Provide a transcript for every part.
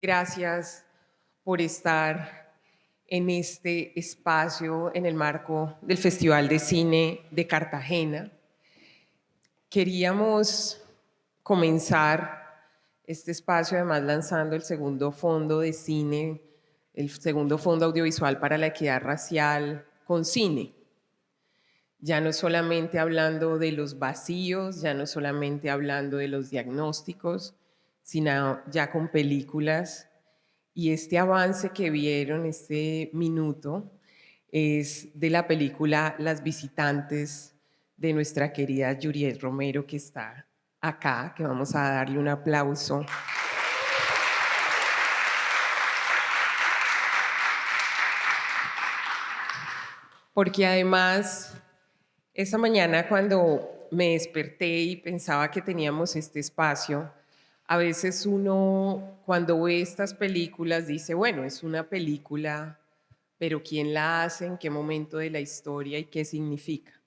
Gracias por estar en este espacio en el marco del Festival de Cine de Cartagena. Queríamos comenzar este espacio además lanzando el segundo fondo de cine, el segundo fondo audiovisual para la equidad racial con cine. Ya no solamente hablando de los vacíos, ya no solamente hablando de los diagnósticos, sino ya con películas. Y este avance que vieron, este minuto, es de la película Las visitantes de nuestra querida Juliette Romero, que está acá, que vamos a darle un aplauso. Porque además, esta mañana cuando me desperté y pensaba que teníamos este espacio, a veces uno cuando ve estas películas dice, bueno, es una película, pero ¿quién la hace? ¿En qué momento de la historia y qué significa?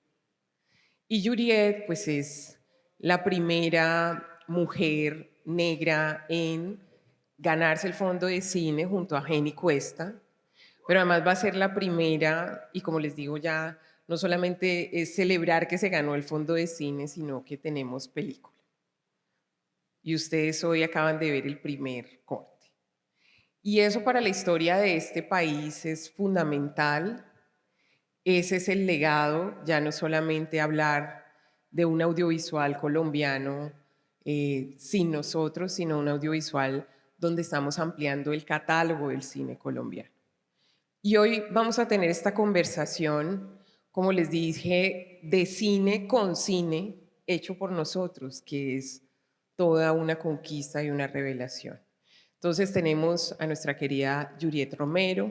Y Juliette, pues es la primera mujer negra en ganarse el fondo de cine junto a Jenny Cuesta, pero además va a ser la primera, y como les digo ya, no solamente es celebrar que se ganó el fondo de cine, sino que tenemos película. Y ustedes hoy acaban de ver el primer corte. Y eso para la historia de este país es fundamental. Ese es el legado, ya no solamente hablar de un audiovisual colombiano sin nosotros, sino un audiovisual donde estamos ampliando el catálogo del cine colombiano. Y hoy vamos a tener esta conversación, como les dije, de cine con cine hecho por nosotros, que es toda una conquista y una revelación. Entonces tenemos a nuestra querida Juliette Romero,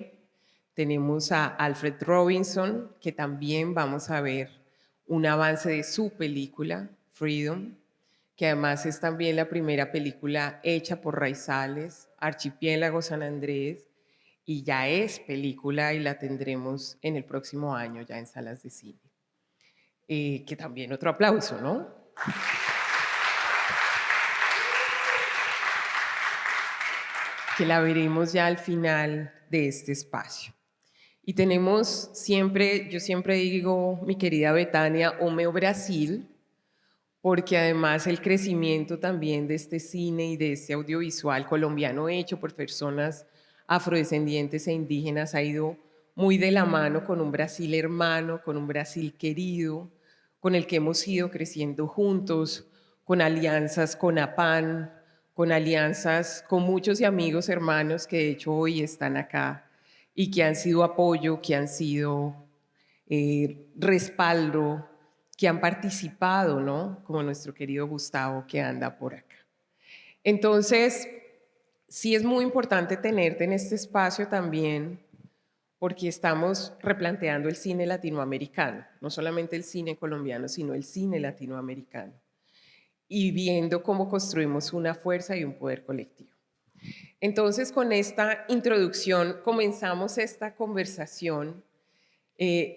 tenemos a Alfred Robinson, que también vamos a ver un avance de su película, Freedom, que además es también la primera película hecha por Raizales, Archipiélago San Andrés, y ya es película y la tendremos en el próximo año ya en salas de cine. Que también otro aplauso, ¿no? Que la veremos ya al final de este espacio. Y tenemos siempre, yo siempre digo, mi querida Betania, Omeo Brasil, porque además el crecimiento también de este cine y de este audiovisual colombiano hecho por personas afrodescendientes e indígenas ha ido muy de la mano con un Brasil hermano, con un Brasil querido, con el que hemos ido creciendo juntos, con alianzas con APAN, con alianzas con muchos y amigos hermanos que de hecho hoy están acá y que han sido apoyo, que han sido respaldo, que han participado, ¿no? Como nuestro querido Gustavo que anda por acá. Entonces, sí es muy importante tenerte en este espacio también porque estamos replanteando el cine latinoamericano, no solamente el cine colombiano, sino el cine latinoamericano, y viendo cómo construimos una fuerza y un poder colectivo. Entonces, con esta introducción comenzamos esta conversación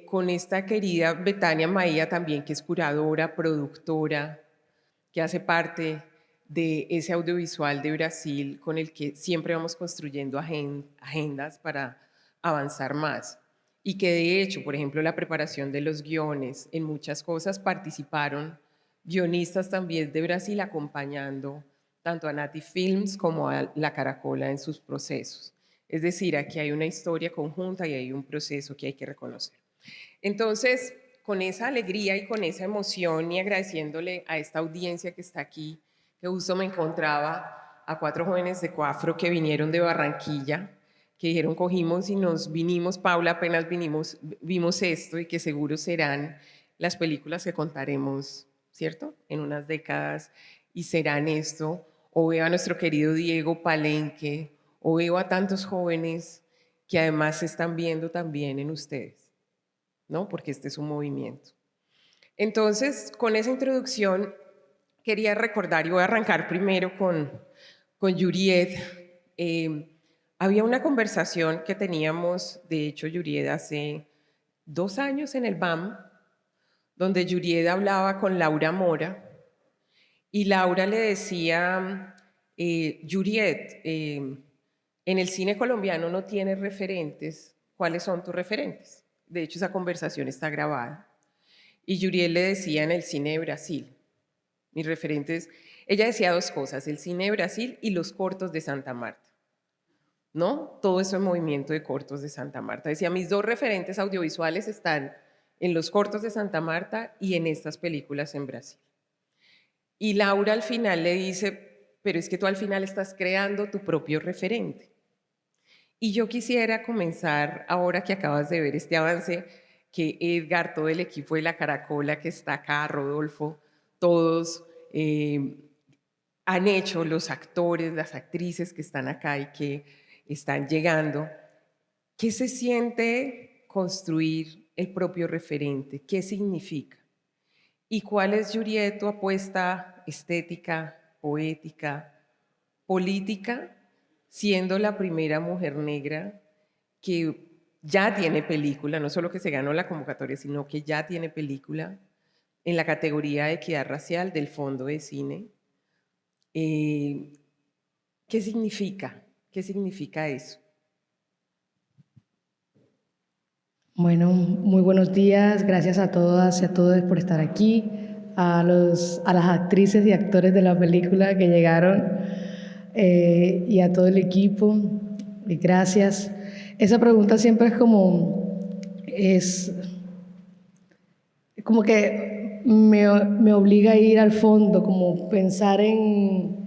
con esta querida Betania Maía también, que es curadora, productora, que hace parte de ese audiovisual de Brasil con el que siempre vamos construyendo agendas para avanzar más. Y que de hecho, por ejemplo, la preparación de los guiones, en muchas cosas participaron guionistas también de Brasil acompañando tanto a Nati Films como a La Caracola en sus procesos. Es decir, aquí hay una historia conjunta y hay un proceso que hay que reconocer. Entonces, con esa alegría y con esa emoción y agradeciéndole a esta audiencia que está aquí, que justo me encontraba a 4 jóvenes de Coafro que vinieron de Barranquilla, que dijeron cogimos y nos vinimos, Paula, apenas vimos esto y que seguro serán las películas que contaremos, ¿cierto? En unas décadas y serán esto. O veo a nuestro querido Diego Palenque, o veo a tantos jóvenes que además se están viendo también en ustedes, ¿no? Porque este es un movimiento. Entonces, con esa introducción, quería recordar y voy a arrancar primero con Juliette. Había una conversación que teníamos, de hecho, Juliette hace 2 años en el BAM, donde Juliette hablaba con Laura Mora y Laura le decía, Juliette, En el cine colombiano no tienes referentes. ¿Cuáles son tus referentes? De hecho, esa conversación está grabada. Y Yuriel le decía en el cine de Brasil, mis referentes, ella decía dos cosas, el cine de Brasil y los cortos de Santa Marta, ¿no? Todo ese movimiento de cortos de Santa Marta. Decía, mis dos referentes audiovisuales están en los cortos de Santa Marta y en estas películas en Brasil. Y Laura al final le dice, pero es que tú al final estás creando tu propio referente. Y yo quisiera comenzar, ahora que acabas de ver este avance, que Edgar, todo el equipo de La Caracola que está acá, Rodolfo, todos han hecho, los actores, las actrices que están acá y que están llegando. ¿Qué se siente construir el propio referente? ¿Qué significa? ¿Y cuál es, Juliet, tu apuesta estética, poética, política, siendo la primera mujer negra que ya tiene película, no solo que se ganó la convocatoria, sino que ya tiene película en la categoría de equidad racial del Fondo de Cine? ¿Qué significa? ¿Qué significa eso? Bueno, muy buenos días, gracias a todas y a todos por estar aquí, a las actrices y actores de la película que llegaron y a todo el equipo, gracias. Esa pregunta siempre es como que me obliga a ir al fondo, como pensar en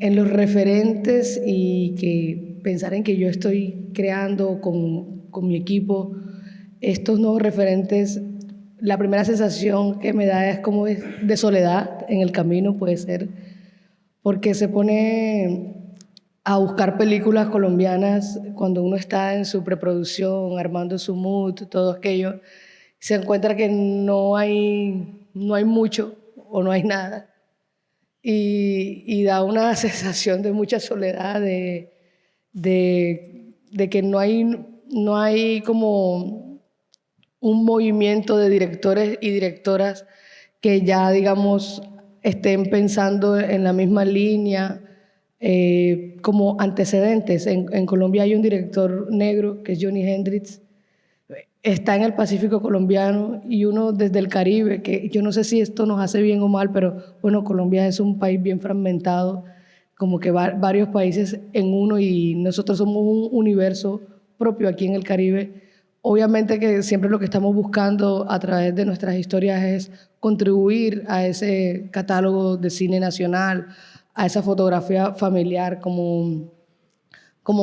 los referentes y que pensar en que yo estoy creando con mi equipo estos nuevos referentes. La primera sensación que me da es como de soledad en el camino, puede ser, porque se pone a buscar películas colombianas cuando uno está en su preproducción, armando su mood, todo aquello, se encuentra que no hay mucho o no hay nada. Y da una sensación de mucha soledad, de que no hay como un movimiento de directores y directoras que ya, digamos, estén pensando en la misma línea, como antecedentes. En Colombia hay un director negro que es Johnny Hendrix, está en el Pacífico colombiano, y uno desde el Caribe, que yo no sé si esto nos hace bien o mal, pero bueno, Colombia es un país bien fragmentado, como que varios países en uno, y nosotros somos un universo propio aquí en el Caribe. Obviamente que siempre lo que estamos buscando a través de nuestras historias es contribuir a ese catálogo de cine nacional, a esa fotografía familiar, como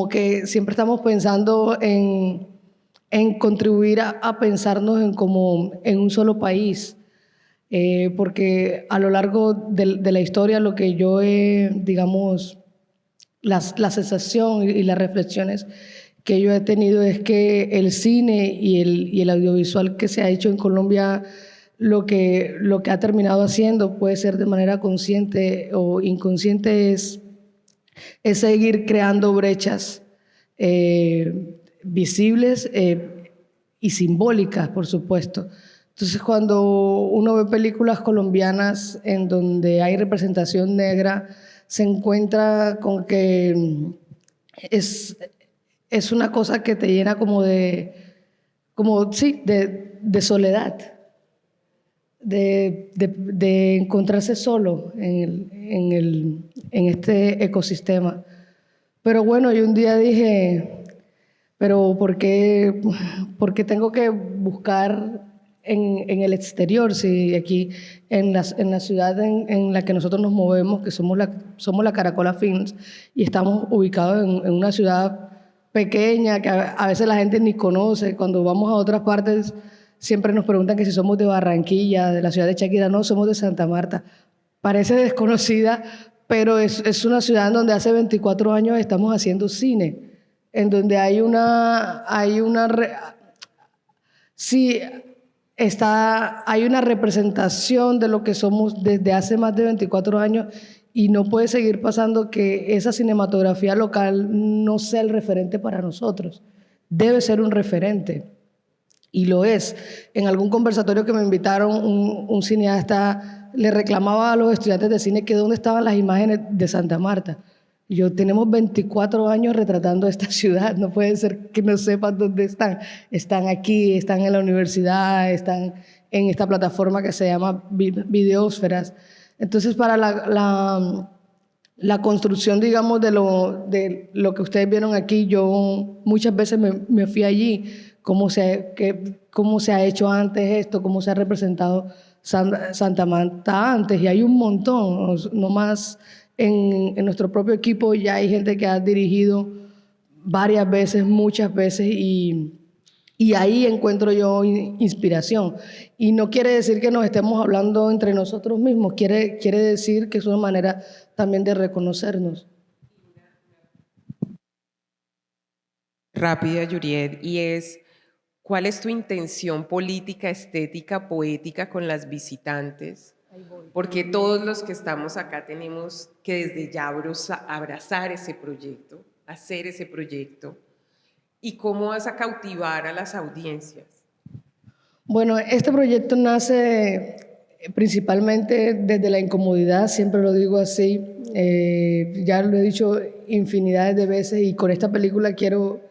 que siempre estamos pensando en contribuir a pensarnos como en un solo país, porque a lo largo de la historia lo que yo he, digamos, la sensación y las reflexiones que yo he tenido es que el cine y el audiovisual que se ha hecho en Colombia, lo que ha terminado haciendo, puede ser de manera consciente o inconsciente, es seguir creando brechas visibles y simbólicas, por supuesto. Entonces, cuando uno ve películas colombianas en donde hay representación negra, se encuentra con que es una cosa que te llena como de soledad, de encontrarse solo en este ecosistema. Pero bueno, yo un día dije, pero ¿por qué tengo que buscar en el exterior, si aquí en la ciudad en la que nosotros nos movemos, que somos la Caracola Films, y estamos ubicados en una ciudad pequeña que a veces la gente ni conoce? Cuando vamos a otras partes siempre nos preguntan que si somos de Barranquilla, de la ciudad de Shakira. No, somos de Santa Marta. Parece desconocida, pero es una ciudad en donde hace 24 años estamos haciendo cine, en donde hay una representación de lo que somos desde hace más de 24 años, y no puede seguir pasando que esa cinematografía local no sea el referente para nosotros. Debe ser un referente, y lo es. En algún conversatorio que me invitaron, un cineasta le reclamaba a los estudiantes de cine que dónde estaban las imágenes de Santa Marta. Tenemos 24 años retratando esta ciudad, no puede ser que no sepan dónde están. Están aquí, están en la universidad, están en esta plataforma que se llama Videósferas. Entonces, para la construcción, digamos, de lo que ustedes vieron aquí, yo muchas veces me fui allí, cómo se ha hecho antes esto, cómo se ha representado Santa Marta antes, y hay un montón, no más en nuestro propio equipo ya hay gente que ha dirigido varias veces, muchas veces, y ahí encuentro yo inspiración. Y no quiere decir que nos estemos hablando entre nosotros mismos, quiere decir que es una manera también de reconocernos. Rápida, Yuriet, y es, ¿cuál es tu intención política, estética, poética con las visitantes? Porque todos los que estamos acá tenemos que desde ya abrazar ese proyecto, hacer ese proyecto. ¿Y cómo vas a cautivar a las audiencias? Bueno, este proyecto nace principalmente desde la incomodidad, siempre lo digo así, ya lo he dicho infinidades de veces, y con esta película quiero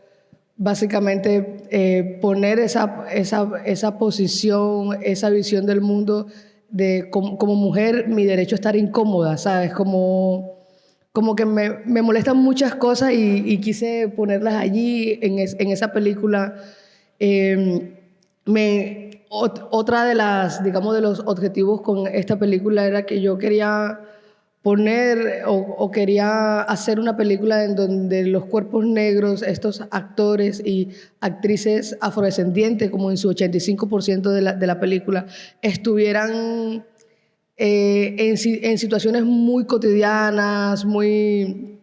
básicamente poner esa posición, esa visión del mundo de como mujer, mi derecho a estar incómoda, ¿sabes? Como que me molestan muchas cosas y quise ponerlas allí en esa película. Otra de digamos, de los objetivos con esta película era que yo quería poner o quería hacer una película en donde los cuerpos negros, estos actores y actrices afrodescendientes, como en su 85% de la película, estuvieran en situaciones muy cotidianas, muy,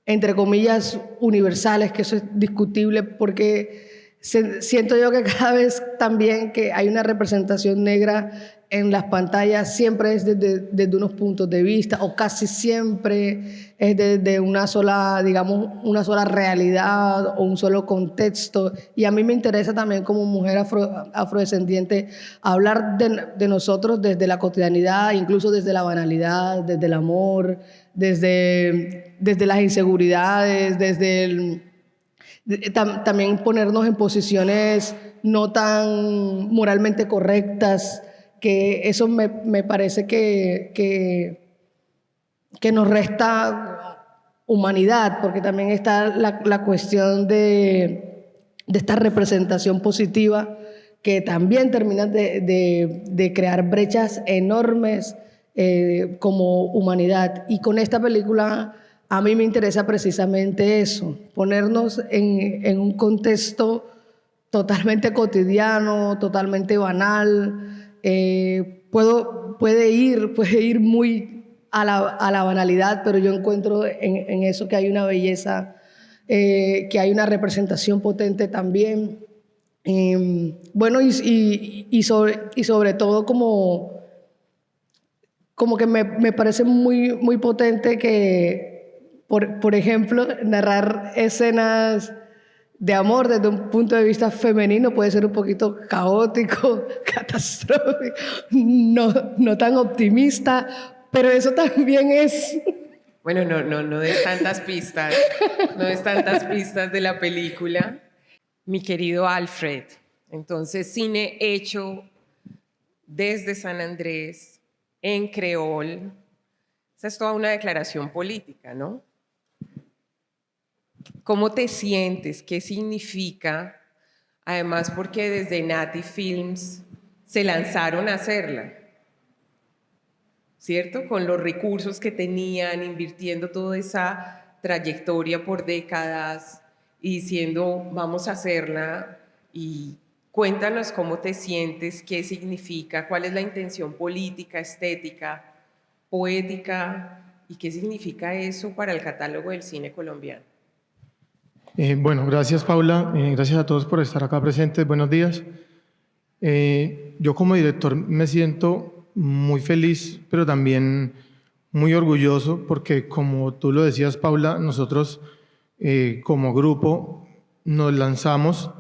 entre comillas, universales, que eso es discutible porque siento yo que cada vez también que hay una representación negra en las pantallas, siempre es desde unos puntos de vista, o casi siempre es desde una sola, digamos, una sola realidad o un solo contexto. Y a mí me interesa también como mujer afrodescendiente hablar de nosotros desde la cotidianidad, incluso desde la banalidad, desde el amor, desde las inseguridades, también ponernos en posiciones no tan moralmente correctas, que eso me parece que nos resta humanidad, porque también está la cuestión de esta representación positiva que también termina de crear brechas enormes como humanidad. Y con esta película a mí me interesa precisamente eso, ponernos en un contexto totalmente cotidiano, totalmente banal. Puede ir muy a la banalidad, pero yo encuentro en eso que hay una belleza, que hay una representación potente también. Bueno, y sobre todo como que me parece muy potente que, por ejemplo, narrar escenas de amor desde un punto de vista femenino puede ser un poquito caótico, catastrófico, no tan optimista, pero eso también es. Bueno, no des tantas pistas, no des tantas pistas de la película. Mi querido Alfred, entonces cine hecho desde San Andrés, en creol, esa es toda una declaración política, ¿no? ¿Cómo te sientes? ¿Qué significa? Además, porque desde Nati Films se lanzaron a hacerla, ¿cierto? Con los recursos que tenían, invirtiendo toda esa trayectoria por décadas y diciendo, vamos a hacerla. Y cuéntanos cómo te sientes, qué significa, cuál es la intención política, estética, poética y qué significa eso para el catálogo del cine colombiano. Bueno, gracias Paula, gracias a todos por estar acá presentes, buenos días. Yo como director me siento muy feliz, pero también muy orgulloso porque como tú lo decías Paula, nosotros como grupo nos lanzamos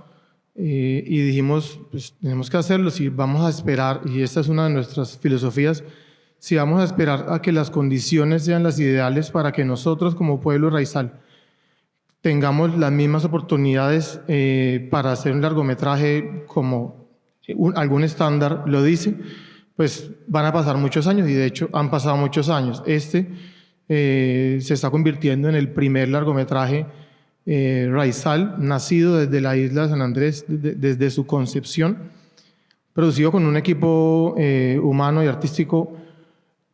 y dijimos, pues tenemos que hacerlo, si vamos a esperar, y esta es una de nuestras filosofías, si vamos a esperar a que las condiciones sean las ideales para que nosotros como pueblo raizal tengamos las mismas oportunidades para hacer un largometraje como algún estándar lo dice, pues van a pasar muchos años y de hecho han pasado muchos años. Se está convirtiendo en el primer largometraje raizal nacido desde la isla de San Andrés, desde su concepción, producido con un equipo humano y artístico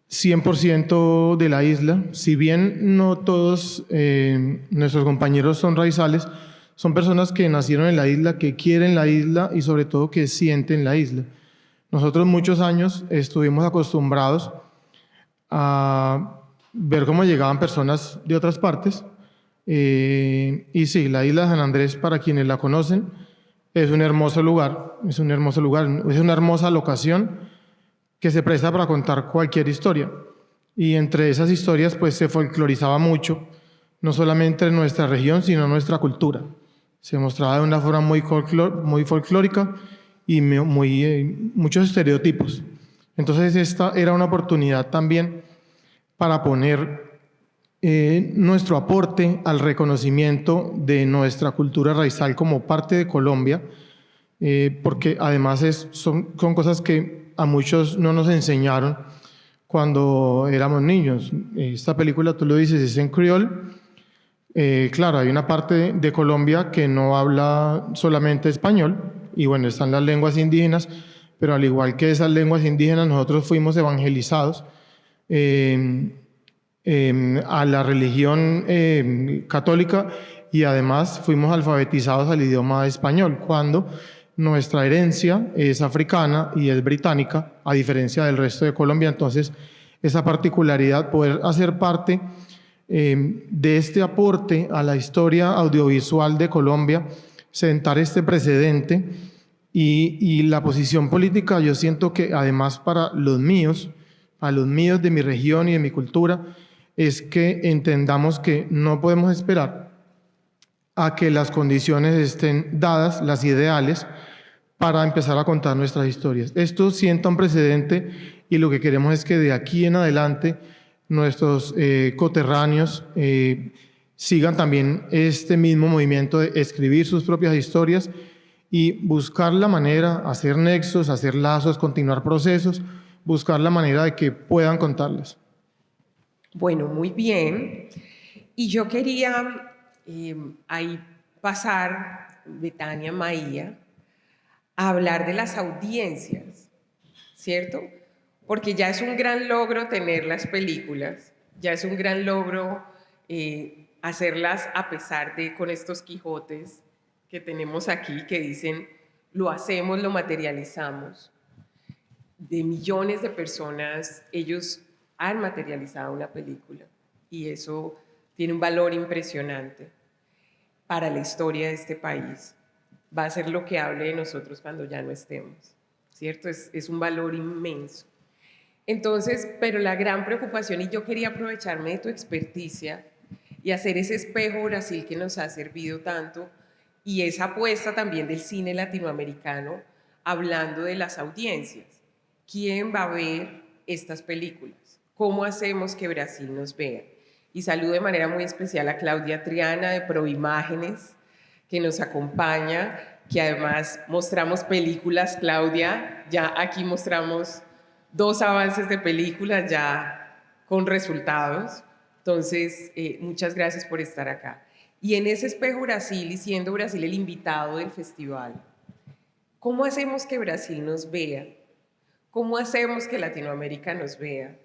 100% de la isla. Si bien no todos nuestros compañeros son raizales, son personas que nacieron en la isla, que quieren la isla y sobre todo que sienten la isla. Nosotros muchos años estuvimos acostumbrados a ver cómo llegaban personas de otras partes. Y sí, la isla de San Andrés, para quienes la conocen, es un hermoso lugar, es una hermosa locación que se presta para contar cualquier historia. Y entre esas historias pues se folclorizaba mucho, no solamente en nuestra región, sino en nuestra cultura. Se mostraba de una forma muy folclórica y muchos estereotipos. Entonces esta era una oportunidad también para poner nuestro aporte al reconocimiento de nuestra cultura raizal como parte de Colombia, porque además son cosas que a muchos no nos enseñaron cuando éramos niños. Esta película, tú lo dices, es en criol. Claro, hay una parte de Colombia que no habla solamente español, y bueno, están las lenguas indígenas, pero al igual que esas lenguas indígenas, nosotros fuimos evangelizados a la religión católica y además fuimos alfabetizados al idioma español, cuando nuestra herencia es africana y es británica, a diferencia del resto de Colombia. Entonces, esa particularidad, poder hacer parte de este aporte a la historia audiovisual de Colombia, sentar este precedente y la posición política, yo siento que además para los míos de mi región y de mi cultura, es que entendamos que no podemos esperar a que las condiciones estén dadas, las ideales, para empezar a contar nuestras historias. Esto sienta un precedente y lo que queremos es que de aquí en adelante nuestros coterráneos sigan también este mismo movimiento de escribir sus propias historias y buscar la manera, hacer nexos, hacer lazos, continuar procesos, buscar la manera de que puedan contarlas. Bueno, muy bien. Y yo quería ahí pasar, Betania Maía, a hablar de las audiencias, ¿cierto? Porque ya es un gran logro tener las películas, ya es un gran logro hacerlas a pesar de con estos Quijotes que tenemos aquí que dicen lo hacemos, lo materializamos. De millones de personas, ellos han materializado una película y eso tiene un valor impresionante para la historia de este país. Va a ser lo que hable de nosotros cuando ya no estemos, ¿cierto? Es un valor inmenso. Entonces, pero la gran preocupación, y yo quería aprovecharme de tu experticia y hacer ese espejo Brasil que nos ha servido tanto, y esa apuesta también del cine latinoamericano, hablando de las audiencias. ¿Quién va a ver estas películas? ¿Cómo hacemos que Brasil nos vea? Y saludo de manera muy especial a Claudia Triana de Proimágenes, que nos acompaña, que además mostramos películas. Claudia, ya aquí mostramos 2 avances de películas ya con resultados. Entonces, muchas gracias por estar acá. Y en ese espejo Brasil, y siendo Brasil el invitado del festival, ¿cómo hacemos que Brasil nos vea? ¿Cómo hacemos que Latinoamérica nos vea?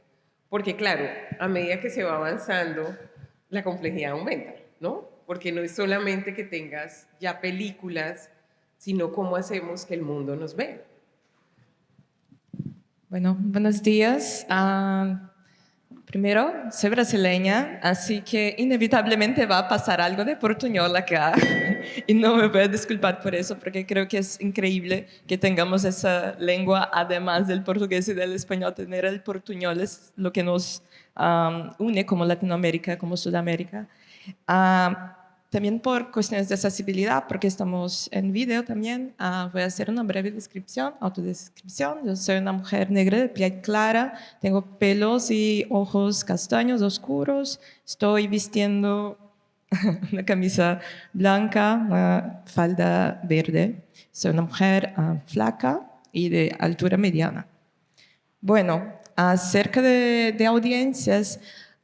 Porque claro, a medida que se va avanzando, la complejidad aumenta, ¿no? Porque no es solamente que tengas ya películas, sino cómo hacemos que el mundo nos vea. Bueno, buenos días. Primero, soy brasileña, así que inevitablemente va a pasar algo de portuñol acá. Y no me voy a disculpar por eso, porque creo que es increíble que tengamos esa lengua, además del portugués y del español. Tener el portuñol es lo que nos une como Latinoamérica, como Sudamérica. también por cuestiones de accesibilidad, porque estamos en video también, voy a hacer una breve descripción, autodescripción. Yo soy una mujer negra de piel clara, tengo pelos y ojos castaños oscuros, estoy vistiendo una camisa blanca, una falda verde. Soy una mujer flaca y de altura mediana. Bueno, acerca de audiencias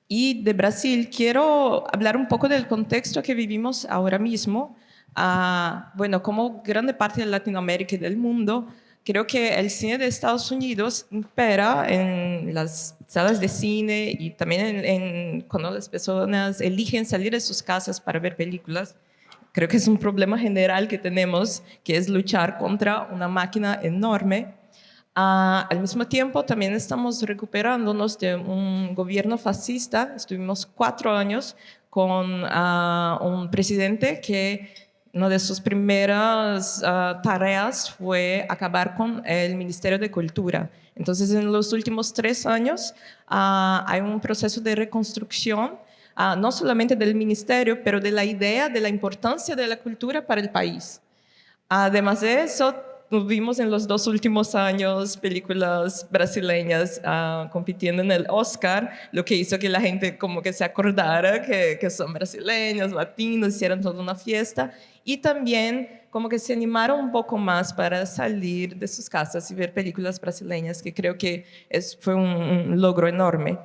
y de Brasil, quiero hablar un poco del contexto que vivimos ahora mismo. Bueno, como grande parte de Latinoamérica y del mundo, creo que el cine de Estados Unidos impera en las salas de cine y también cuando las personas eligen salir de sus casas para ver películas. Creo que es un problema general que tenemos, que es luchar contra una máquina enorme. Al mismo tiempo, también estamos recuperándonos de un gobierno fascista. Estuvimos 4 años con un presidente que una de sus primeras tareas fue acabar con el Ministerio de Cultura. Entonces, en los últimos 3 años hay un proceso de reconstrucción, no solamente del ministerio, pero de la idea de la importancia de la cultura para el país. Además de eso, vimos en los 2 últimos años películas brasileñas compitiendo en el Oscar, lo que hizo que la gente como que se acordara que son brasileños, latinos, hicieron toda una fiesta y también como que se animaron un poco más para salir de sus casas y ver películas brasileñas, que creo que fue un logro enorme.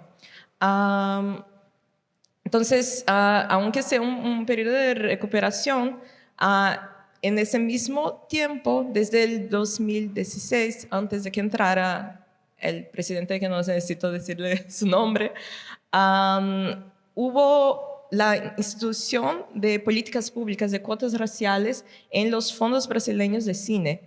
Entonces, aunque sea un periodo de recuperación, en ese mismo tiempo, desde el 2016, antes de que entrara el presidente, que no necesito decirle su nombre, hubo la institución de políticas públicas de cuotas raciales en los fondos brasileños de cine.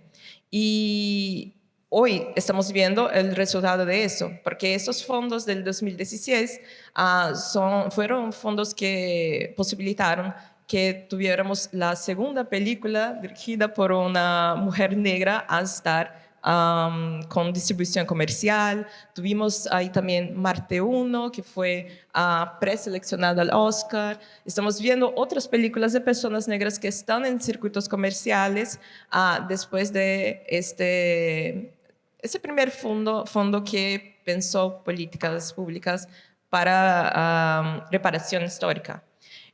Y hoy estamos viendo el resultado de eso, porque esos fondos del 2016 fueron fondos que posibilitaron que tuviéramos la segunda película dirigida por una mujer negra a estar con distribución comercial. Tuvimos ahí también Marte 1, que fue preseleccionada al Oscar. Estamos viendo otras películas de personas negras que están en circuitos comerciales después de ese primer fondo que pensó políticas públicas para reparación histórica.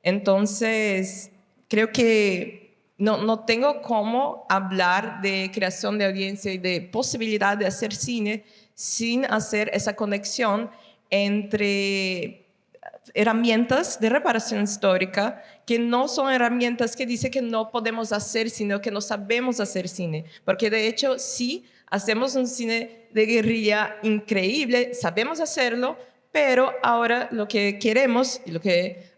Entonces, creo que no tengo cómo hablar de creación de audiencia y de posibilidad de hacer cine sin hacer esa conexión entre herramientas de reparación histórica, que no son herramientas que dicen que no podemos hacer, sino que no sabemos hacer cine. Porque de hecho, sí, hacemos un cine de guerrilla increíble, sabemos hacerlo, pero ahora lo que queremos y lo que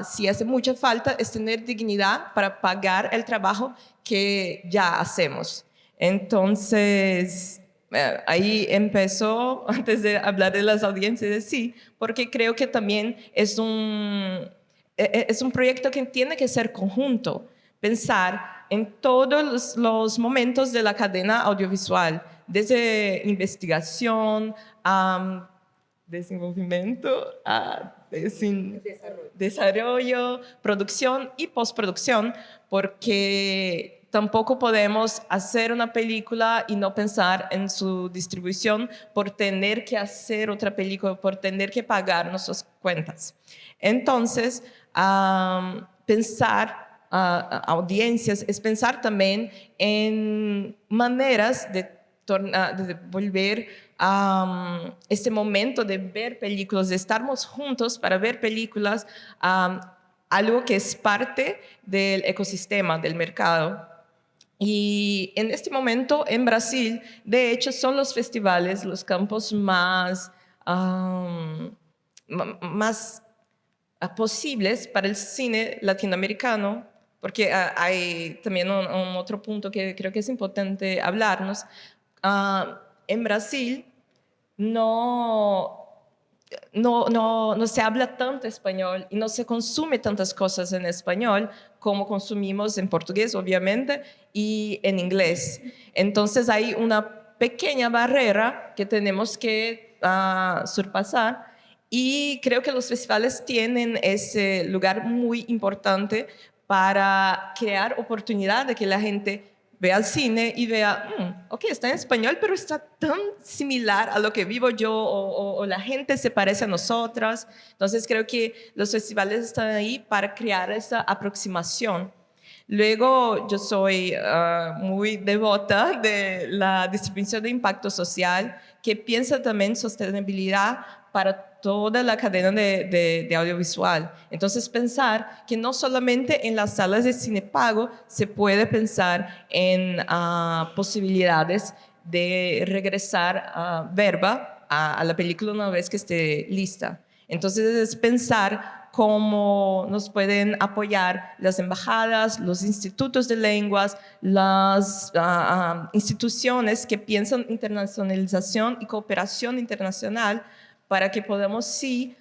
sí hace mucha falta es tener dignidad para pagar el trabajo que ya hacemos. Entonces, ahí empezó, antes de hablar de las audiencias, sí, porque creo que también es un proyecto que tiene que ser conjunto, pensar en todos los momentos de la cadena audiovisual, desde investigación, desenvolvimento, desarrollo, producción y postproducción, porque tampoco podemos hacer una película y no pensar en su distribución por tener que hacer otra película, por tener que pagar nuestras cuentas. Entonces, pensar audiencias es pensar también en maneras de volver este momento de ver películas, de estarmos juntos para ver películas, algo que es parte del ecosistema, del mercado. Y en este momento en Brasil, de hecho, son los festivales, los campos más posibles para el cine latinoamericano, porque hay también un otro punto que creo que es importante hablarnos. En Brasil no se habla tanto español y no se consume tantas cosas en español como consumimos en portugués, obviamente, y en inglés. Entonces hay una pequeña barrera que tenemos que surpasar, y creo que los festivales tienen ese lugar muy importante para crear oportunidad de que la gente vea el cine y vea, ok, está en español, pero está tan similar a lo que vivo yo o la gente se parece a nosotras. Entonces creo que los festivales están ahí para crear esa aproximación. Luego, yo soy muy devota de la distribución de impacto social, que piensa también sostenibilidad para toda la cadena de audiovisual. Entonces, pensar que no solamente en las salas de cine pago se puede pensar en posibilidades de regresar verba a la película una vez que esté lista. Entonces, es pensar cómo nos pueden apoyar las embajadas, los institutos de lenguas, las instituciones que piensan internacionalización y cooperación internacional para que podamos sí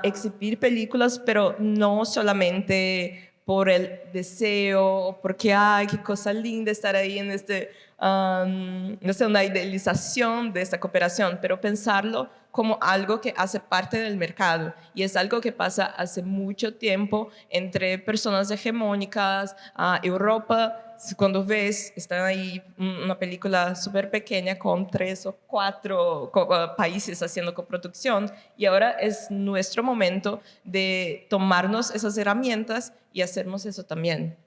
exhibir películas, pero no solamente por el deseo, porque ay, qué cosa linda estar ahí en no sé, una idealización de esta cooperación, pero pensarlo como algo que hace parte del mercado y es algo que pasa hace mucho tiempo entre personas hegemónicas. Europa, cuando ves, está ahí una película súper pequeña con 3 o 4 países haciendo coproducción y ahora es nuestro momento de tomarnos esas herramientas y hacernos eso también.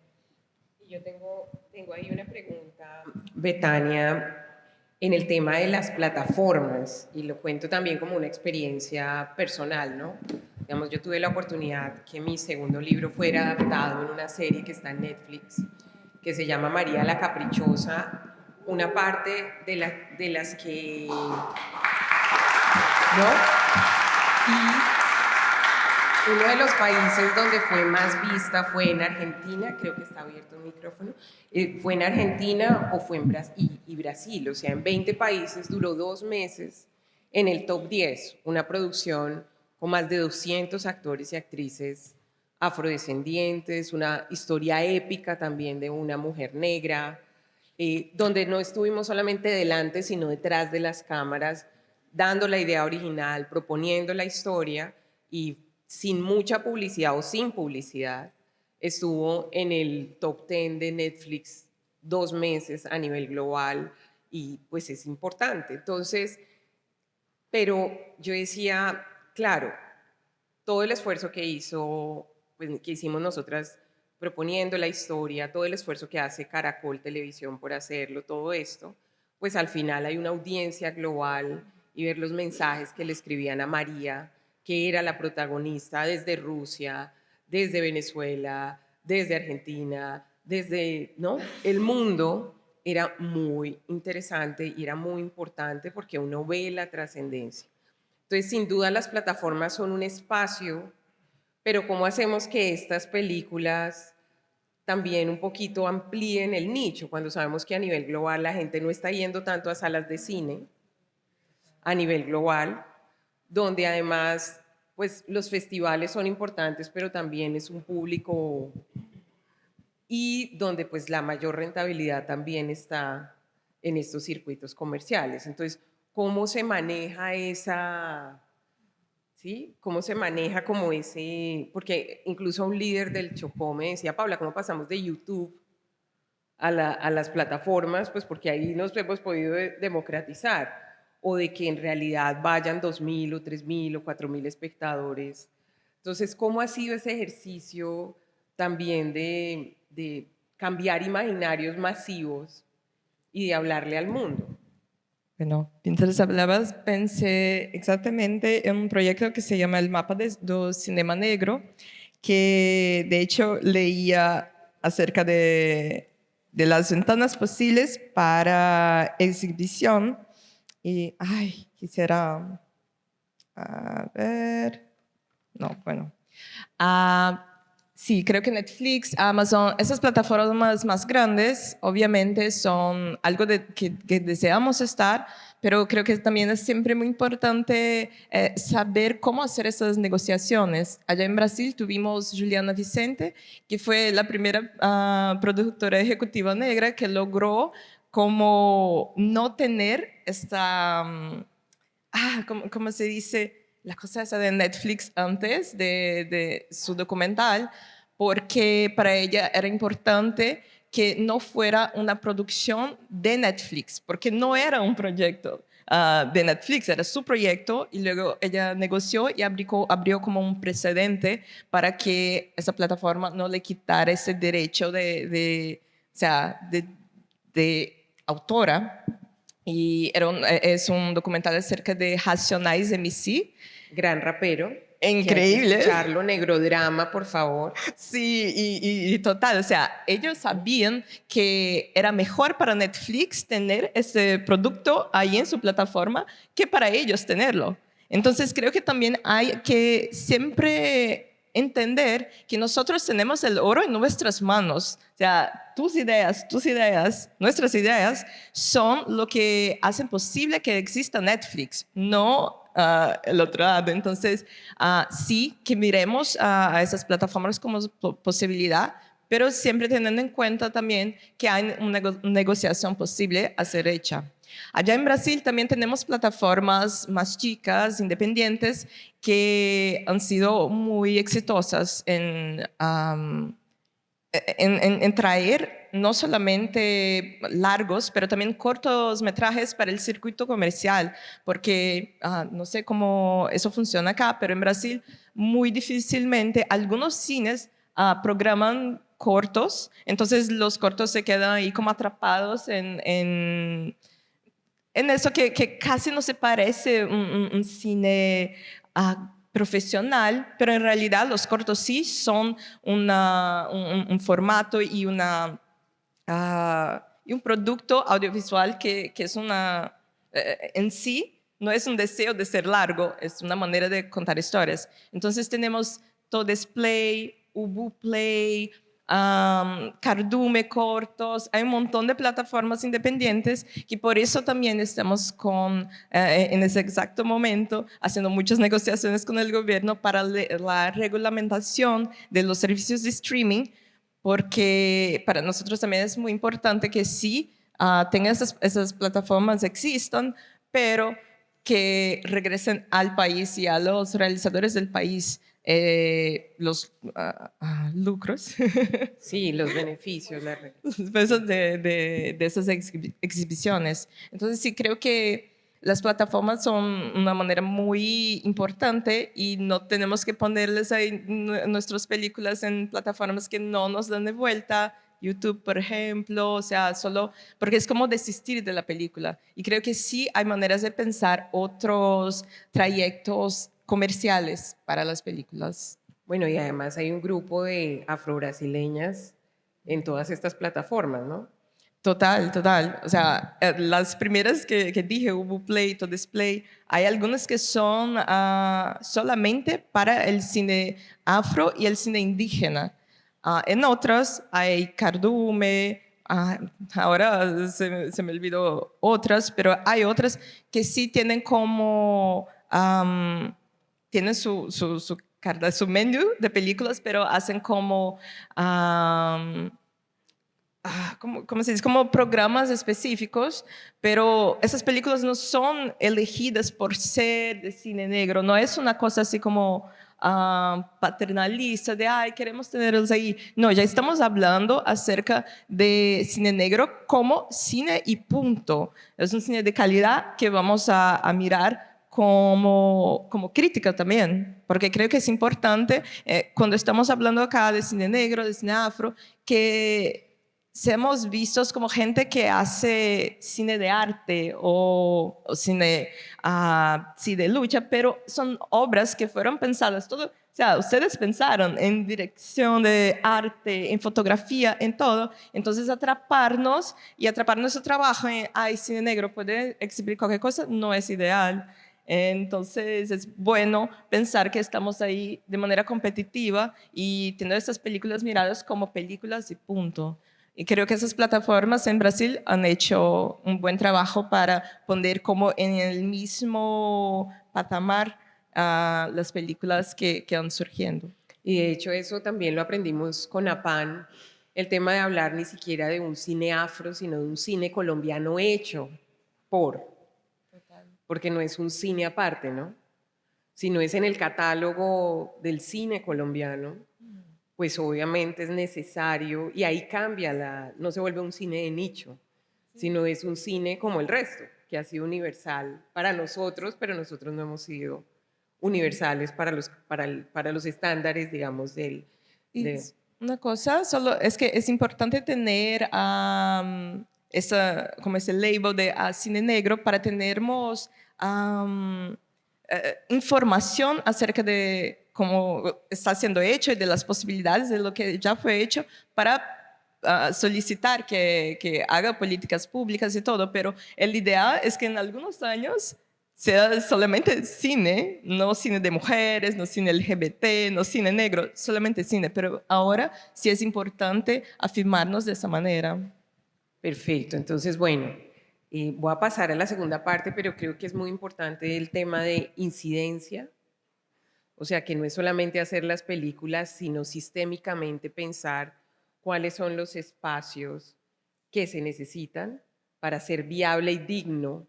Yo tengo ahí una pregunta, Betania, en el tema de las plataformas, y lo cuento también como una experiencia personal, ¿no? Digamos, yo tuve la oportunidad que mi segundo libro fuera adaptado en una serie que está en Netflix, que se llama María la Caprichosa, una parte de las que... ¿no? Y uno de los países donde fue más vista fue en Argentina, creo que está abierto el micrófono, fue en Argentina o fue en Brasil, o sea, en 20 países, duró 2 meses en el top 10, una producción con más de 200 actores y actrices afrodescendientes, una historia épica también de una mujer negra, donde no estuvimos solamente delante, sino detrás de las cámaras, dando la idea original, proponiendo la historia y sin mucha publicidad o sin publicidad, estuvo en el top 10 de Netflix 2 meses a nivel global y pues es importante. Entonces, pero yo decía, claro, todo el esfuerzo que que hicimos nosotras proponiendo la historia, todo el esfuerzo que hace Caracol Televisión por hacerlo, todo esto, pues al final hay una audiencia global y ver los mensajes que le escribían a María, que era la protagonista desde Rusia, desde Venezuela, desde Argentina, desde el mundo, era muy interesante y era muy importante porque uno ve la trascendencia. Entonces, sin duda, las plataformas son un espacio, pero ¿cómo hacemos que estas películas también un poquito amplíen el nicho cuando sabemos que a nivel global la gente no está yendo tanto a salas de cine a nivel global, donde además pues los festivales son importantes, pero también es un público y donde pues la mayor rentabilidad también está en estos circuitos comerciales. Entonces, ¿cómo se maneja ¿sí? ¿Cómo se maneja como ese? Porque incluso un líder del Chocó me decía, Paula, ¿cómo pasamos de YouTube a las plataformas? Pues porque ahí nos hemos podido democratizar, o de que en realidad vayan 2.000 o 3.000 o 4.000 espectadores. Entonces, ¿cómo ha sido ese ejercicio también de cambiar imaginarios masivos y de hablarle al mundo? Bueno, mientras hablabas pensé exactamente en un proyecto que se llama el Mapa do Cinema Negro, que de hecho leía acerca de las ventanas posibles para exhibición. Y, ay, quisiera, a ver, no, bueno. Sí, creo que Netflix, Amazon, esas plataformas más grandes, obviamente son algo que deseamos estar, pero creo que también es siempre muy importante saber cómo hacer esas negociaciones. Allá en Brasil tuvimos Juliana Vicente, que fue la primera productora ejecutiva negra que logró como no tener esta, ¿cómo se dice? La cosa esa de Netflix antes de su documental, porque para ella era importante que no fuera una producción de Netflix, porque no era un proyecto de Netflix, era su proyecto y luego ella negoció y abrió como un precedente para que esa plataforma no le quitara ese derecho o sea, de autora. Y es un documental acerca de Racionais MC. Gran rapero. Increíble. Que hay que escucharlo, Negrodrama, por favor. Sí, y total, o sea, ellos sabían que era mejor para Netflix tener ese producto ahí en su plataforma que para ellos tenerlo. Entonces creo que también hay que siempre entender que nosotros tenemos el oro en nuestras manos. O sea, tus ideas, nuestras ideas son lo que hacen posible que exista Netflix, no el otro lado. Entonces, sí que miremos a esas plataformas como posibilidad, pero siempre teniendo en cuenta también que hay una negociación posible a ser hecha. Allá en Brasil también tenemos plataformas más chicas, independientes, que han sido muy exitosas en traer no solamente largos, pero también cortos metrajes para el circuito comercial, porque no sé cómo eso funciona acá, pero en Brasil muy difícilmente algunos cines programan cortos, entonces los cortos se quedan ahí como atrapados en eso que casi no se parece un cine profesional, pero en realidad los cortos sí son un formato y un producto audiovisual que es en sí no es un deseo de ser largo, es una manera de contar historias. Entonces tenemos Todesplay, Ubuplay, Cardume Cortos, hay un montón de plataformas independientes que por eso también estamos en ese exacto momento haciendo muchas negociaciones con el gobierno para la regulamentación de los servicios de streaming, porque para nosotros también es muy importante que sí tengan esas plataformas existan, pero que regresen al país y a los realizadores del país los lucros, Sí, los beneficios, los pesos de esas exhibiciones. Entonces sí creo que las plataformas son una manera muy importante y no tenemos que ponerles ahí nuestras películas en plataformas que no nos dan de vuelta. YouTube, por ejemplo, o sea, solo porque es como desistir de la película. Y creo que sí hay maneras de pensar otros trayectos comerciales para las películas. Bueno, y además hay un grupo de afrobrasileñas en todas estas plataformas, ¿no? Total, total. O sea, las primeras que dije, Ubuplay, Todesplay, hay algunas que son solamente para el cine afro y el cine indígena. En otras hay Cardume, ahora se me olvidó otras, pero hay otras que sí tienen como, tienen su menú de películas, pero hacen como... ¿cómo se dice? Como programas específicos, pero esas películas no son elegidas por ser de cine negro, no es una cosa así como paternalista de, ay, queremos tenerlos ahí. No, ya estamos hablando acerca de cine negro como cine y punto. Es un cine de calidad que vamos a mirar como crítica también, porque creo que es importante cuando estamos hablando acá de cine negro, de cine afro, que seamos vistos como gente que hace cine de arte o cine sí, de lucha, pero son obras que fueron pensadas, todo, o sea, ustedes pensaron en dirección de arte, en fotografía, en todo, entonces atraparnos y atrapar nuestro trabajo en, ay, cine negro puede exhibir cualquier cosa, no es ideal. Entonces es bueno pensar que estamos ahí de manera competitiva y tener estas películas miradas como películas y punto. Y creo que esas plataformas en Brasil han hecho un buen trabajo para poner como en el mismo patamar las películas que han surgiendo. Y de hecho eso también lo aprendimos con APAN, el tema de hablar ni siquiera de un cine afro, sino de un cine colombiano hecho porque no es un cine aparte, ¿no? Sino es en el catálogo del cine colombiano pues obviamente es necesario y ahí cambia, no se vuelve un cine de nicho, sino es un cine como el resto, que ha sido universal para nosotros, pero nosotros no hemos sido universales para los estándares, digamos, Y una cosa, solo es que es importante tener como ese label de cine negro para tenermos información acerca de cómo está siendo hecho y de las posibilidades de lo que ya fue hecho para solicitar que haga políticas públicas y todo, pero el ideal es que en algunos años sea solamente cine, no cine de mujeres, no cine LGBT, no cine negro, solamente cine, pero ahora sí es importante afirmarnos de esa manera. Perfecto, entonces bueno, voy a pasar a la segunda parte, pero creo que es muy importante el tema de incidencia, o sea, que no es solamente hacer las películas, sino sistémicamente pensar cuáles son los espacios que se necesitan para ser viable y digno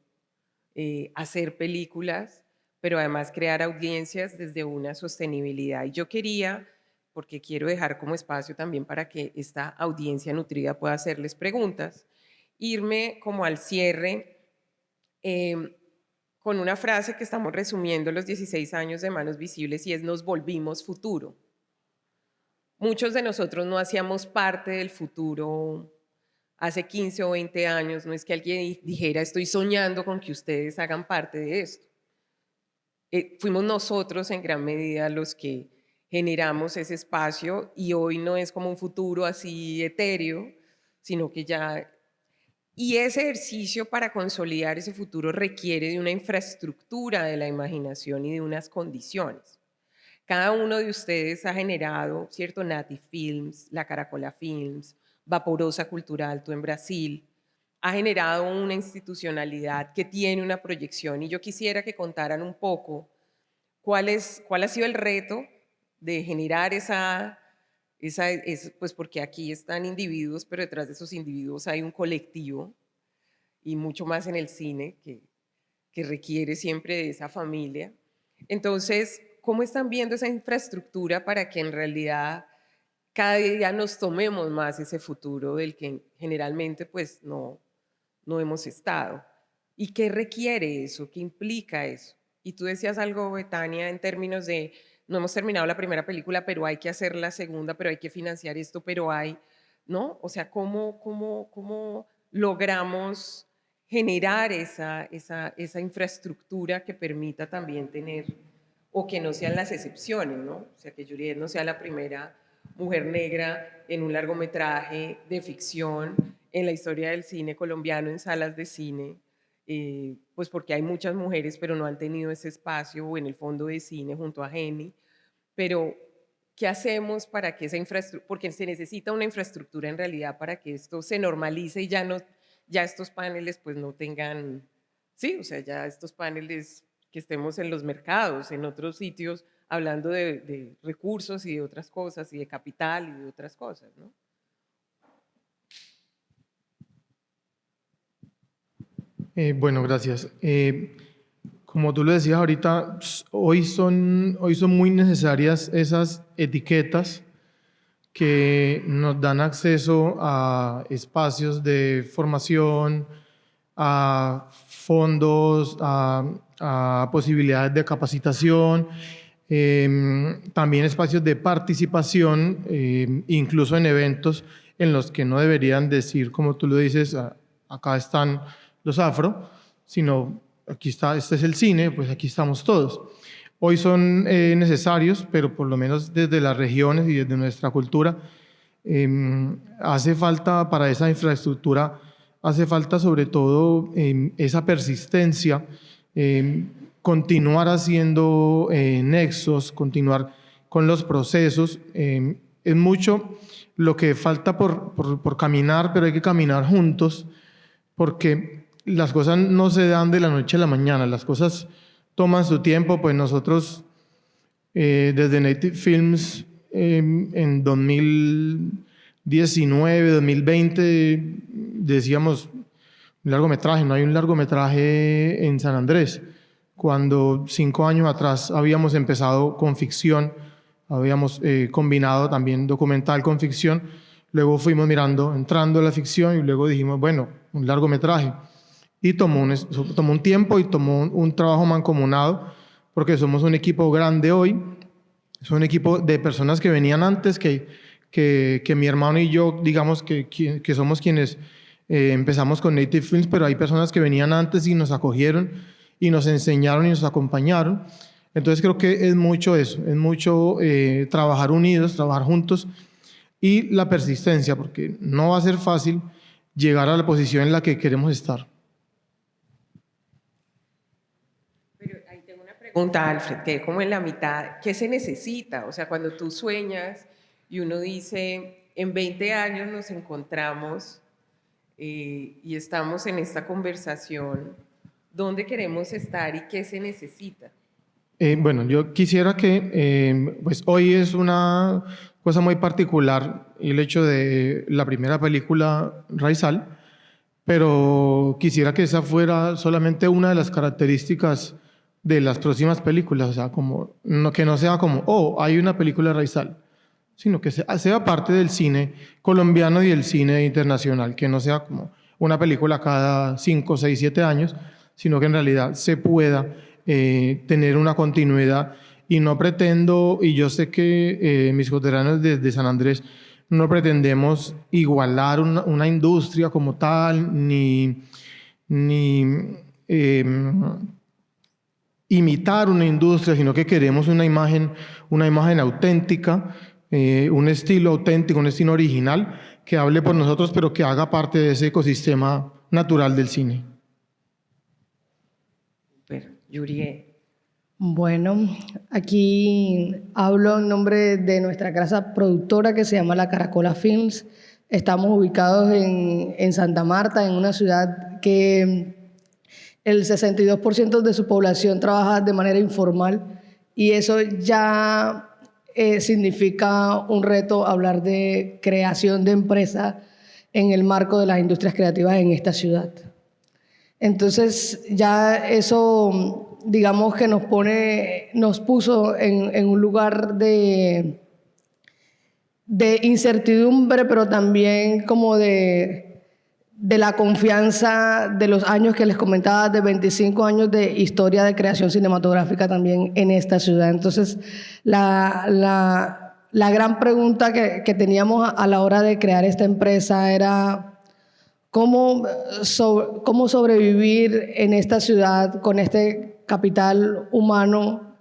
hacer películas, pero además crear audiencias desde una sostenibilidad. Y yo quería, porque quiero dejar como espacio también para que esta audiencia nutrida pueda hacerles preguntas, irme como al cierre con una frase que estamos resumiendo los 16 años de Manos Visibles y es: nos volvimos futuro. Muchos de nosotros no hacíamos parte del futuro hace 15 o 20 años, no es que alguien dijera estoy soñando con que ustedes hagan parte de esto. Fuimos nosotros en gran medida los que generamos ese espacio y hoy no es como un futuro así etéreo, sino que ya... Y ese ejercicio para consolidar ese futuro requiere de una infraestructura de la imaginación y de unas condiciones. Cada uno de ustedes ha generado, ¿cierto? Nati Films, La Caracola Films, Vaporosa Cultural, tú en Brasil, ha generado una institucionalidad que tiene una proyección y yo quisiera que contaran un poco cuál ha sido el reto de generar pues porque aquí están individuos, pero detrás de esos individuos hay un colectivo y mucho más en el cine que requiere siempre de esa familia. Entonces, ¿cómo están viendo esa infraestructura para que en realidad cada día nos tomemos más ese futuro del que generalmente pues no hemos estado? ¿Y qué requiere eso? ¿Qué implica eso? Y tú decías algo, Betania, en términos de no hemos terminado la primera película, pero hay que hacer la segunda, pero hay que financiar esto, pero hay, ¿no? O sea, ¿cómo logramos generar esa infraestructura que permita también tener, o que no sean las excepciones, ¿no? O sea, que Juliette no sea la primera mujer negra en un largometraje de ficción en la historia del cine colombiano en salas de cine, pues porque hay muchas mujeres, pero no han tenido ese espacio, o en el fondo de cine junto a Jenny. Pero, ¿qué hacemos para que esa infraestructura, porque se necesita una infraestructura en realidad para que esto se normalice y ya estos paneles pues no tengan, sí, o sea, ya estos paneles que estemos en los mercados, en otros sitios, hablando de recursos y de otras cosas, y de capital y de otras cosas, ¿no? Bueno, gracias. Como tú lo decías ahorita, hoy son muy necesarias esas etiquetas que nos dan acceso a espacios de formación, a fondos, a posibilidades de capacitación, también espacios de participación, incluso en eventos en los que no deberían decir, como tú lo dices, acá están los afro, sino aquí está, este es el cine, pues aquí estamos todos. Hoy son necesarios, pero por lo menos desde las regiones y desde nuestra cultura, hace falta para esa infraestructura, hace falta sobre todo esa persistencia, continuar haciendo nexos, continuar con los procesos. Es mucho lo que falta por caminar, pero hay que caminar juntos, porque las cosas no se dan de la noche a la mañana, las cosas toman su tiempo. Pues nosotros desde Native Films en 2019, 2020 decíamos un largometraje, no hay un largometraje en San Andrés, cuando 5 años atrás habíamos empezado con ficción habíamos combinado también documental con ficción. Luego fuimos entrando a la ficción y luego dijimos, bueno, un largometraje. Y tomó un tiempo y tomó un trabajo mancomunado, porque somos un equipo grande hoy, es un equipo de personas que venían antes, que mi hermano y yo, digamos que somos quienes empezamos con Native Films, pero hay personas que venían antes y nos acogieron y nos enseñaron y nos acompañaron. Entonces creo que es mucho eso, es mucho trabajar unidos, trabajar juntos y la persistencia, porque no va a ser fácil llegar a la posición en la que queremos estar. Pero ahí tengo una pregunta, Alfred, que como en la mitad, ¿qué se necesita? O sea, cuando tú sueñas y uno dice, en 20 años nos encontramos y estamos en esta conversación, ¿dónde queremos estar y qué se necesita? Bueno, yo quisiera que, pues hoy es una cosa muy particular el hecho de la primera película, Raizal, pero quisiera que esa fuera solamente una de las características de las próximas películas, o sea, que no sea como, oh, hay una película de Raizal, sino que sea parte del cine colombiano y del cine internacional, que no sea como una película cada 5, 6, 7 años, sino que en realidad se pueda tener una continuidad. Y no pretendo, y yo sé que mis coteranos de San Andrés no pretendemos igualar una industria como tal, ni imitar una industria, sino que queremos una imagen auténtica, un estilo auténtico, un estilo original, que hable por nosotros, pero que haga parte de ese ecosistema natural del cine. Pero, Yurie. Bueno, aquí hablo en nombre de nuestra casa productora que se llama La Caracola Films. Estamos ubicados en Santa Marta, en una ciudad que el 62% de su población trabaja de manera informal y eso ya significa un reto hablar de creación de empresa en el marco de las industrias creativas en esta ciudad. Entonces ya eso, digamos que nos puso en un lugar de incertidumbre, pero también como de la confianza de los años que les comentaba, de 25 años de historia de creación cinematográfica también en esta ciudad. Entonces, la gran pregunta que teníamos a la hora de crear esta empresa era cómo sobrevivir en esta ciudad con este capital humano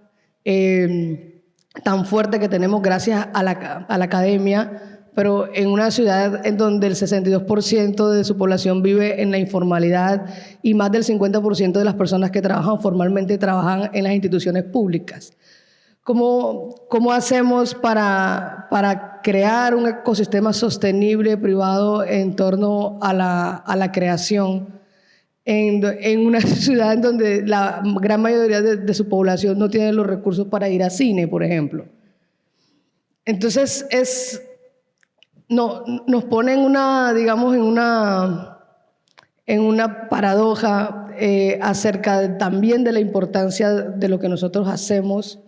tan fuerte que tenemos gracias a la academia, pero en una ciudad en donde el 62% de su población vive en la informalidad y más del 50% de las personas que trabajan formalmente trabajan en las instituciones públicas. ¿Cómo hacemos para crear un ecosistema sostenible privado en torno a la creación en una ciudad en donde la gran mayoría de su población no tiene los recursos para ir a cine, por ejemplo? Entonces nos pone en una paradoja acerca también de la importancia de lo que nosotros hacemos,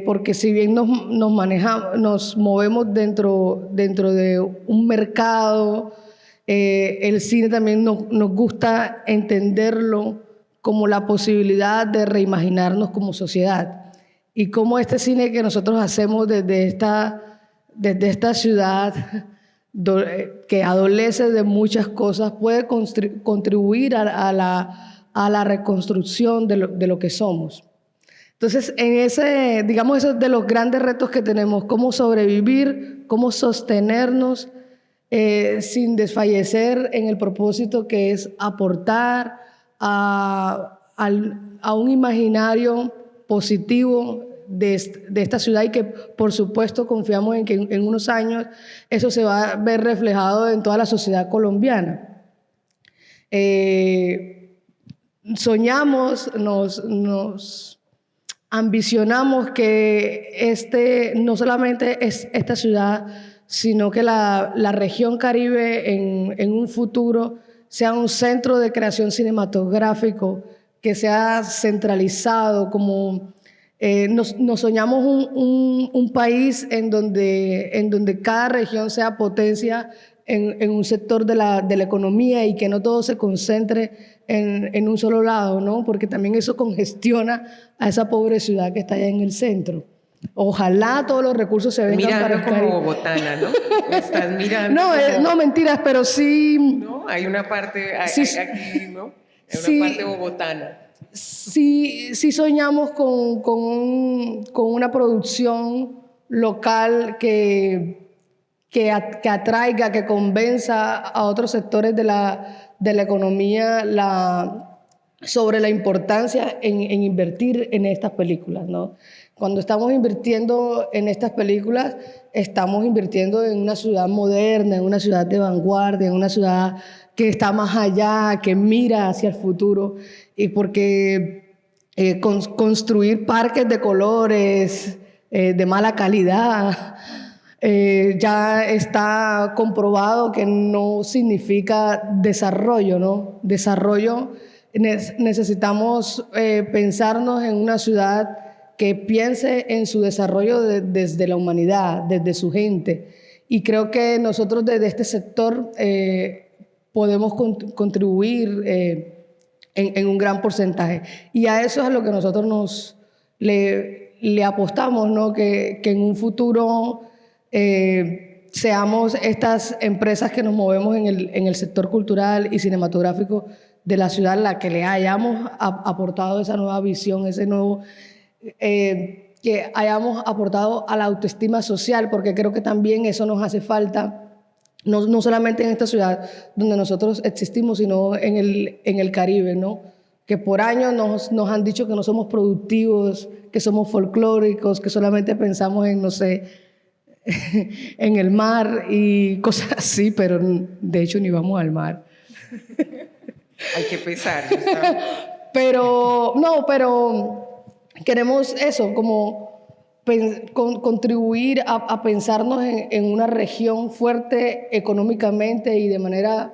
porque si bien nos movemos dentro de un mercado, el cine también nos gusta entenderlo como la posibilidad de reimaginarnos como sociedad. Y cómo este cine que nosotros hacemos desde esta ciudad que adolece de muchas cosas puede contribuir a la reconstrucción de lo que somos. Entonces, eso es de los grandes retos que tenemos, cómo sobrevivir, cómo sostenernos sin desfallecer en el propósito que es aportar a un imaginario positivo de esta ciudad y que por supuesto confiamos en que en unos años eso se va a ver reflejado en toda la sociedad colombiana. Soñamos, nos ambicionamos que no solamente es esta ciudad, sino que la región Caribe en un futuro sea un centro de creación cinematográfico que sea centralizado como Nos soñamos un país en donde cada región sea potencia en un sector de la economía y que no todo se concentre en un solo lado, ¿no? Porque también eso congestiona a esa pobre ciudad que está allá en el centro. Ojalá todos los recursos se vengan para el Mirando como Caribe. bogotana, ¿no? Me estás mirando No, como... no, mentiras, pero sí, ¿no? Hay una parte Sí, aquí, ¿no? Hay sí. una parte bogotana. sí soñamos con una producción local que atraiga, que convenza a otros sectores de la economía sobre la importancia en invertir en estas películas, ¿no? Cuando estamos invirtiendo en estas películas, estamos invirtiendo en una ciudad moderna, en una ciudad de vanguardia, en una ciudad que está más allá, que mira hacia el futuro, y porque construir parques de colores de mala calidad ya está comprobado que no significa desarrollo, ¿no? Desarrollo, necesitamos pensarnos en una ciudad que piense en su desarrollo desde la humanidad, desde su gente. Y creo que nosotros desde este sector podemos contribuir en un gran porcentaje. Y a eso es a lo que nosotros le apostamos, ¿no? Que en un futuro seamos estas empresas que nos movemos en el sector cultural y cinematográfico de la ciudad, la que le hayamos aportado esa nueva visión, ese nuevo... que hayamos aportado a la autoestima social, porque creo que también eso nos hace falta, no solamente en esta ciudad donde nosotros existimos, sino en el Caribe, ¿no? Que por años nos han dicho que no somos productivos, que somos folclóricos, que solamente pensamos en, no sé, en el mar y cosas así, pero de hecho ni vamos al mar. Hay que pesar. ¿No? Pero queremos eso, como contribuir a pensarnos en una región fuerte económicamente y de manera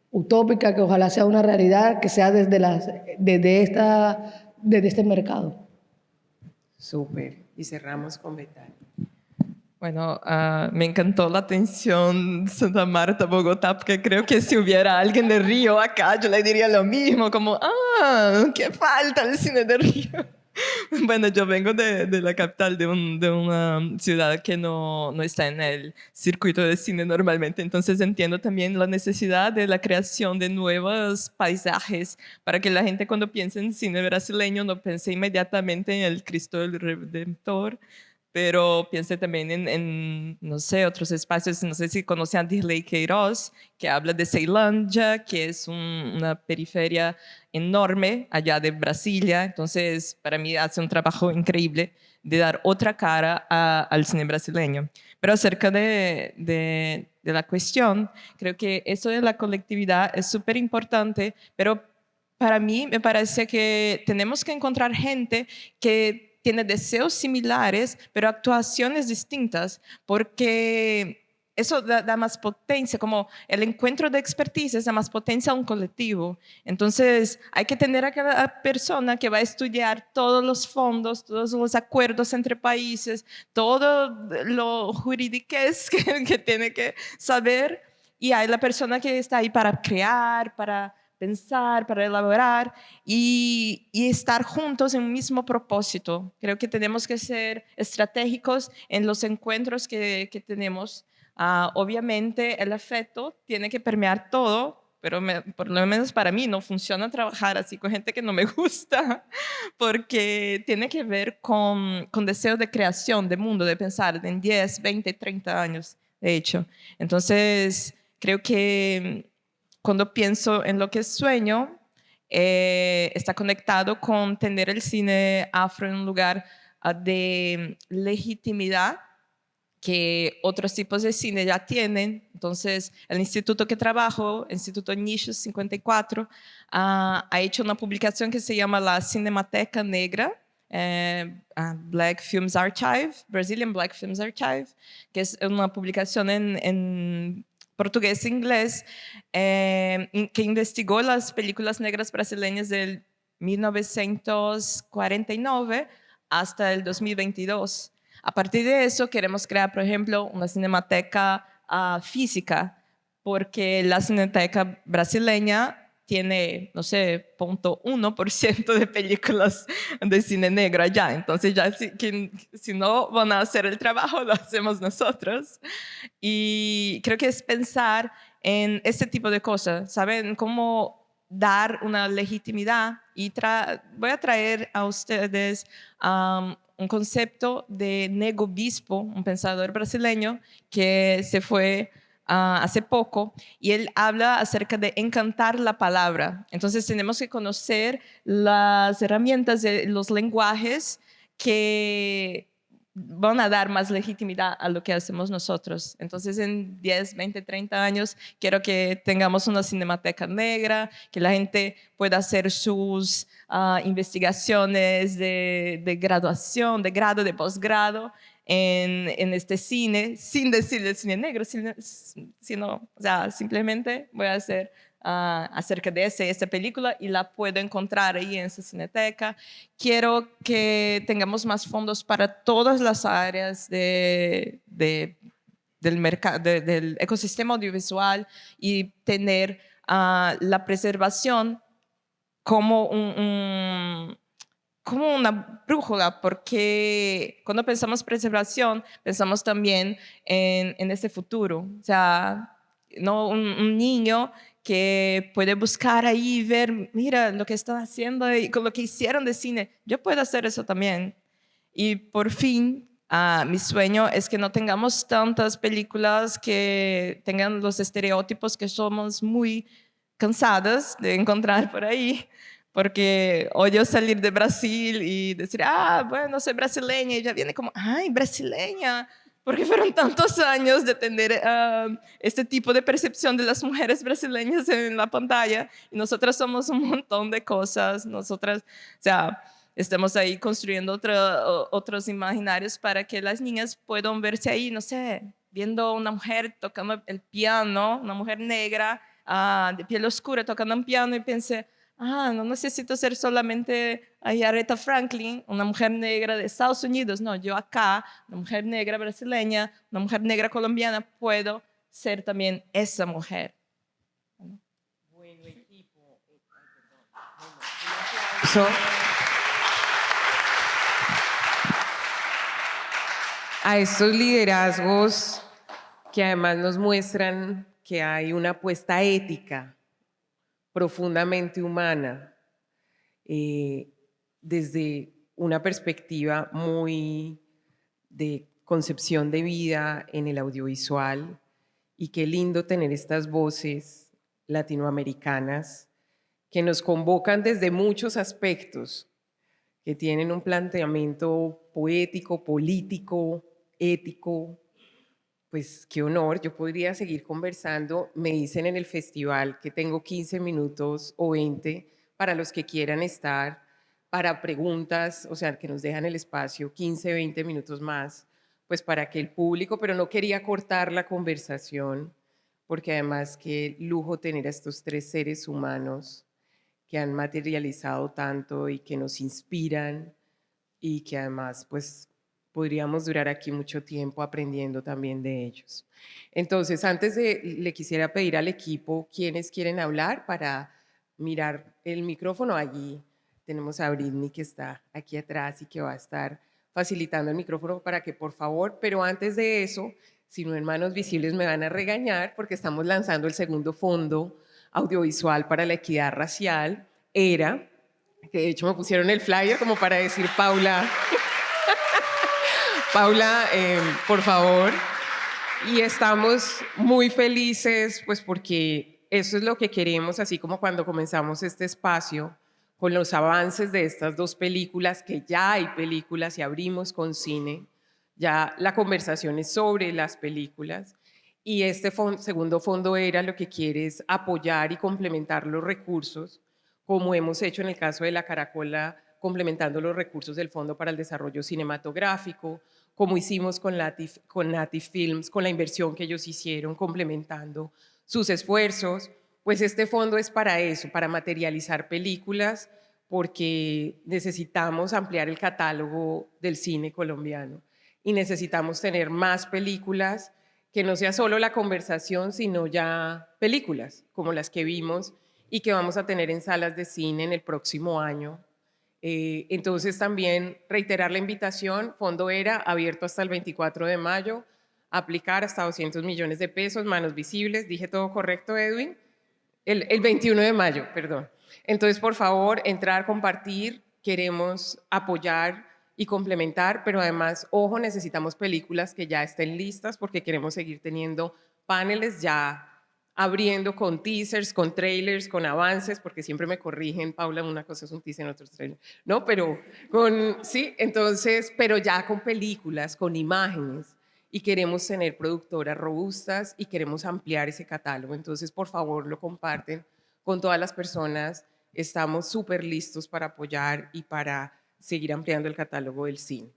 utópica, que ojalá sea una realidad, que sea desde este mercado. Súper. Y cerramos con Betania. Bueno, me encantó la atención Santa Marta, Bogotá, porque creo que si hubiera alguien de Río acá, yo le diría lo mismo, como, ¿qué falta el cine de Río? Bueno, yo vengo de la capital, de una ciudad que no está en el circuito de cine normalmente, entonces entiendo también la necesidad de la creación de nuevos paisajes para que la gente cuando piense en cine brasileño no piense inmediatamente en el Cristo del Redentor, pero piense también en, no sé, otros espacios. No sé si conocen a Dirley Queiroz, que habla de Ceilândia, que es una periferia enorme allá de Brasilia. Entonces, para mí hace un trabajo increíble de dar otra cara al cine brasileño. Pero acerca de la cuestión, creo que eso de la colectividad es súper importante, pero para mí me parece que tenemos que encontrar gente que tiene deseos similares, pero actuaciones distintas, porque eso da más potencia, como el encuentro de expertise da más potencia a un colectivo. Entonces, hay que tener a cada persona que va a estudiar todos los fondos, todos los acuerdos entre países, todo lo jurídiques que tiene que saber, y hay la persona que está ahí para crear, para pensar, para elaborar y estar juntos en un mismo propósito. Creo que tenemos que ser estratégicos en los encuentros que tenemos. Obviamente el afecto tiene que permear todo, pero por lo menos para mí no funciona trabajar así con gente que no me gusta, porque tiene que ver con deseo de creación, de mundo, de pensar en 10, 20, 30 años, de hecho. Entonces, creo que cuando pienso en lo que sueño, está conectado con tener el cine afro en un lugar de legitimidad que otros tipos de cine ya tienen. Entonces, el instituto que trabajo, Instituto Nichos 54, ha hecho una publicación que se llama la Cinemateca Negra, Black Films Archive, Brazilian Black Films Archive, que es una publicación en portugués e inglés, que investigó las películas negras brasileñas del 1949 hasta el 2022. A partir de eso queremos crear, por ejemplo, una cinemateca física, porque la Cineteca brasileña tiene, no sé, 0.1% de películas de cine negro allá. Entonces ya si no van a hacer el trabajo, lo hacemos nosotros. Y creo que es pensar en este tipo de cosas, ¿saben? Cómo dar una legitimidad. Y voy a traer a ustedes un concepto de Nego Bispo, un pensador brasileño que se fue hace poco, y él habla acerca de encantar la palabra. Entonces tenemos que conocer las herramientas de los lenguajes que van a dar más legitimidad a lo que hacemos nosotros. Entonces en 10, 20, 30 años quiero que tengamos una cinemateca negra, que la gente pueda hacer sus investigaciones de graduación, de grado, de posgrado en este cine, sin decir el cine negro, sino, o sea, simplemente voy a hacer acerca de esta película y la puedo encontrar ahí en esa cineteca. Quiero que tengamos más fondos para todas las áreas del mercado, del ecosistema audiovisual, y tener la preservación como como una brújula, porque cuando pensamos preservación, pensamos también en ese futuro. O sea, no un niño que puede buscar ahí y ver, mira lo que están haciendo y con lo que hicieron de cine. Yo puedo hacer eso también. Y por fin, mi sueño es que no tengamos tantas películas que tengan los estereotipos que somos muy cansadas de encontrar por ahí. Porque odio salir de Brasil y decir, bueno, soy brasileña, y ya viene como, ay, brasileña, porque fueron tantos años de tener este tipo de percepción de las mujeres brasileñas en la pantalla, y nosotras somos un montón de cosas. Nosotras, o sea, estamos ahí construyendo otros imaginarios para que las niñas puedan verse ahí, no sé, viendo una mujer tocando el piano, una mujer negra, de piel oscura tocando un piano, y pensé, no necesito ser solamente Aretha Franklin, una mujer negra de Estados Unidos. No, yo acá, una mujer negra brasileña, una mujer negra colombiana, puedo ser también esa mujer. Bueno, equipo. So, a estos liderazgos que además nos muestran que hay una apuesta ética profundamente humana, desde una perspectiva muy de concepción de vida en el audiovisual, y qué lindo tener estas voces latinoamericanas que nos convocan desde muchos aspectos, que tienen un planteamiento poético, político, ético. Pues qué honor, yo podría seguir conversando. Me dicen en el festival que tengo 15 minutos o 20 para los que quieran estar, para preguntas, o sea, que nos dejan el espacio, 15, 20 minutos más, pues para que el público, pero no quería cortar la conversación, porque además qué lujo tener a estos tres seres humanos que han materializado tanto y que nos inspiran, y que además pues podríamos durar aquí mucho tiempo aprendiendo también de ellos. Entonces, le quisiera pedir al equipo quienes quieren hablar para mirar el micrófono. Allí tenemos a Britney, que está aquí atrás y que va a estar facilitando el micrófono para que, por favor, pero antes de eso, si no, en Manos Visibles me van a regañar porque estamos lanzando el segundo fondo audiovisual para la equidad racial, ERA, que de hecho me pusieron el flyer como para decir, Paula, Paula, por favor. Y estamos muy felices, pues porque eso es lo que queremos, así como cuando comenzamos este espacio, con los avances de estas dos películas, que ya hay películas y abrimos con cine, ya la conversación es sobre las películas, y este segundo fondo ERA lo que quiere es apoyar y complementar los recursos, como hemos hecho en el caso de La Caracola, complementando los recursos del Fondo para el Desarrollo Cinematográfico, como hicimos con Native Films, con la inversión que ellos hicieron, complementando sus esfuerzos. Pues este fondo es para eso, para materializar películas, porque necesitamos ampliar el catálogo del cine colombiano y necesitamos tener más películas que no sea solo la conversación, sino ya películas como las que vimos y que vamos a tener en salas de cine en el próximo año. Entonces también reiterar la invitación, Fondo ERA, abierto hasta el 24 de mayo, aplicar hasta 200 millones de pesos, manos visibles, dije todo correcto, Edwin, el 21 de mayo, perdón. Entonces, por favor, entrar, compartir, queremos apoyar y complementar, pero además, ojo, necesitamos películas que ya estén listas porque queremos seguir teniendo paneles ya abriendo con teasers, con trailers, con avances, porque siempre me corrigen, Paula, una cosa es un teaser, otra es trailer, ¿no? Pero sí, entonces, pero ya con películas, con imágenes, y queremos tener productoras robustas y queremos ampliar ese catálogo. Entonces, por favor, lo comparten con todas las personas. Estamos súper listos para apoyar y para seguir ampliando el catálogo del cine.